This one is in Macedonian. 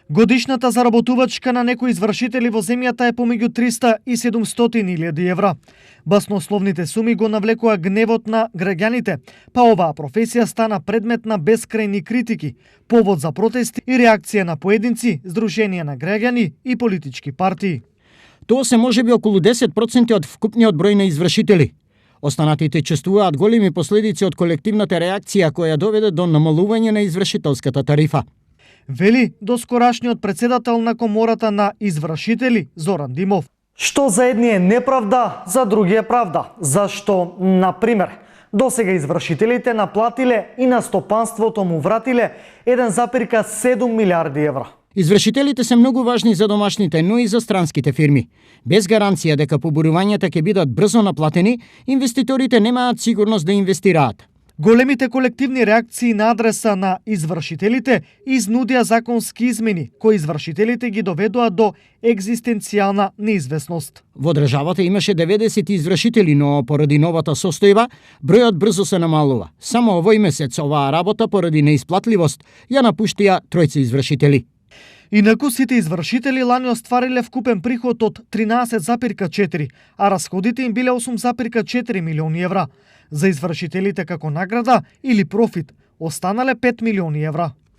Годишната заработувачка на некои извршители во земјата е помеѓу 300 и 700.000 евра. Баснословните суми го навлекува гневот на граѓаните, па оваа професија стана предмет на бескрајни критики, повод за протести и реакција на поединци, здруженија на граѓани и политички партии. Тоа се можеби околу 10% од вкупниот број на извршители. Останатите чувствуваат големи последици од колективната реакција која доведе до намалување на извршителската тарифа. Вели доскорашниот председател на Комората на извршители Зоран Димов. Што за едни е неправда, за други е правда. Зашто, например, досега извршителите наплатиле и на стопанството му вратиле 1,7 милиарди евра. Извршителите се многу важни за домашните, но и за странските фирми. Без гаранција дека поборувањата ќе бидат брзо наплатени, инвеститорите немаат сигурност да инвестираат. Големите колективни реакции на адреса на извршителите изнудија законски измени, кои извршителите ги доведоа до екзистенцијална неизвестност. Во државата имаше 90 извршители, но поради новата состојба, бројот брзо се намалува. Само овој месец оваа работа поради неисплатливост ја напуштија тројца извршители. Инаку сите извршители лани оствариле вкупен приход од 13,4, а расходите им биле 8,4 милиони евра. За извршителите како награда или профит останале 5 милиони евра.